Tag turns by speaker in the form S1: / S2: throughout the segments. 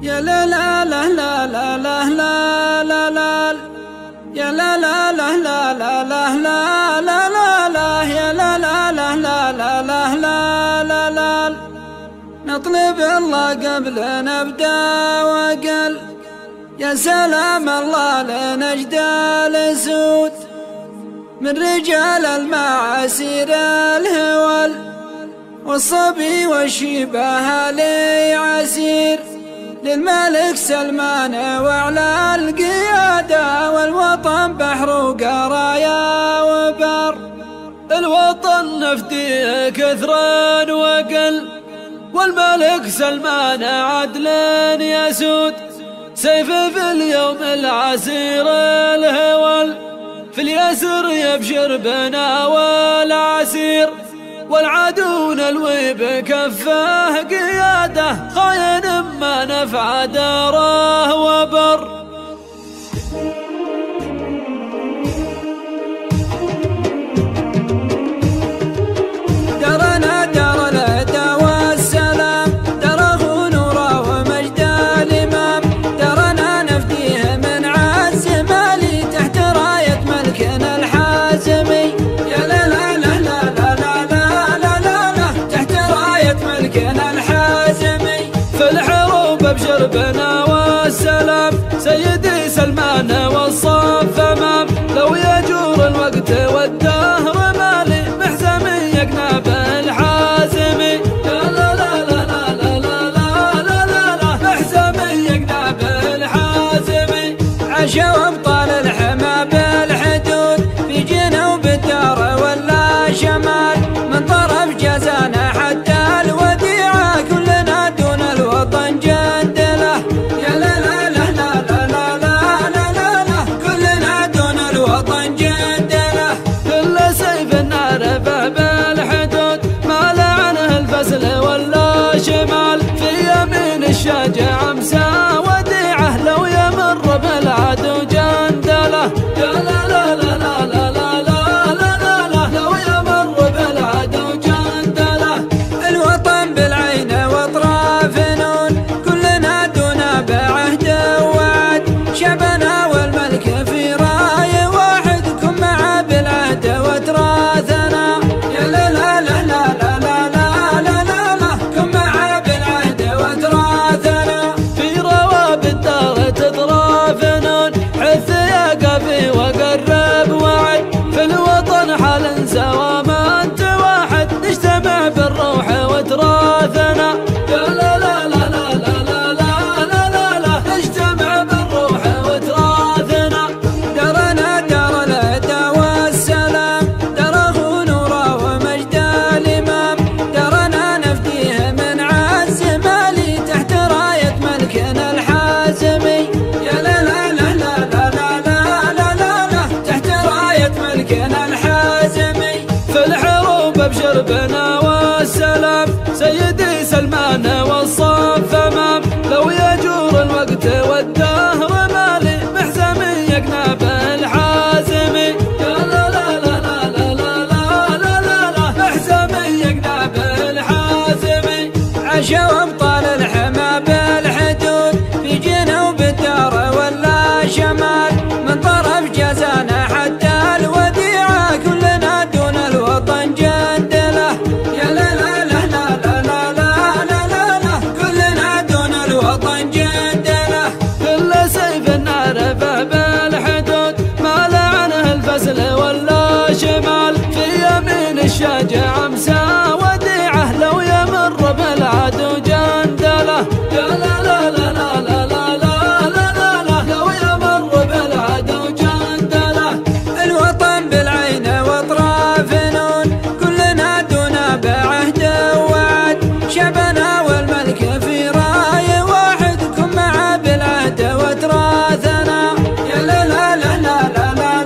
S1: يا لا لا لا لا لا لا لا لا لا يا لا لا لا لا لا لا لا لا لا لا يا لا لا لا لا لا لا لا لا لا نطلب الله قبل نبدأ وقل يا سلام الله لنجد الأسود من رجال المعاسير الهوال والصبي والشبه لي عسير للملك سلمان وعلى القيادة والوطن بحر وقرايا وبر
S2: الوطن نفديه كثرا وقل والملك سلمان عدل يسود سيف في اليوم العسير الهوال في اليسر يبشر بنا والعسير والعدو نلوي بكفه قياده خاين ما نفع داره وبر
S1: درنا دار الهدى والسلام دره نوره ومجد الإمام درنا نفديه من عز مالي تحت راية ملكنا الحازمي يا لا لا لا لا لا لا لا لا لا تحت راية ملكنا الحازمي
S2: في الحروب ابشر بنا والسلام سيدي سلمان والصف امام لو يجور الوقت والدهر مالي محزمي يقنب الحازمي
S1: لا لا لا لا لا لا لا لا لا لا
S2: محزمي يقنب الحازمي
S1: عشا وابطال الحما بالحدود في جنوب الدار ولا شمال من طرف جازانا حتى الوديعة كلنا دون الوطن جند له يا لا لا لا لا لا لا لا لا لا كلنا دون الوطن جند له
S2: كل سيف نعرفه بالحدود ما لعنه الفصل ولا شمال في يمين الشاجع امسى وديعه لو يمر بالعدو جندله
S1: يا لا لا لا لا لا لا لا لا لا لا
S2: لو يمر بالعدو جندله
S1: الوطن بالعين واطراف نون كلنا دون بعهد ووعد شعبنا والملك في راي واحد كن معه بالعهد وتراثنا يا لا لا لا لا لا لا لا لا لا كن معه بالعهد وتراثنا
S2: في رواب الدار تطراف نون حث يا قفي وقرب وعد في الوطن حال سوا ما انت واحد نجتمع بالروح وتراثنا
S1: يا لا لا لا لا لا لا لا لا لا
S2: نجتمع بالروح وتراثنا
S1: درنا دار الهدى والسلام دره نوره ومجد الإمام درنا نفديه من عز مالي تحت راية ملكنا الحازمي يا لا لا لا لا لا لا لا لا لا تحت راية ملكنا الحازمي
S2: في الحروب ابشر بنا والسلام سيدي سلمان والصف امام لو يجور الوقت والدهر مالي محزمي يقنب الحازمي
S1: يا لا لا لا لا لا لا لا لا لا
S2: محزمي يقنب الحازمي
S1: عشا وابطال الحما بالحدود في جنوب الدار ولا شمال من طرف جازانا حتى الوديعة كلنا دون الوطن جند له يا لا لا لا لا لا لا لا لا لا كلنا دون الوطن جند له
S2: كل سيف نعرفه بالحدود ما لعنه الفصل ولا شمال في يمين الشاجع امسى وديعه لو يمر بالعدو جندله
S1: يا لا لا لا لا لا لا لا لا لا
S2: لو يمر بالعدو جندله
S1: الوطن بالعين واطراف نون كلنا دون بعهد ووعد شعبنا والملك في راي واحد كن معه بالعهد وتراثنا يا لا لا لا لا لا لا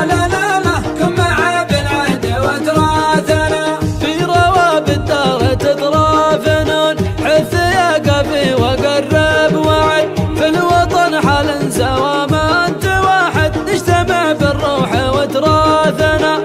S1: لا لا لا كن معه بالعهد وتراثنا
S2: في رواب الدار تطراف نون حث يا قفي وقرب وعد في الوطن حال سوا ما انت واحد نجتمع بالروح وتراثنا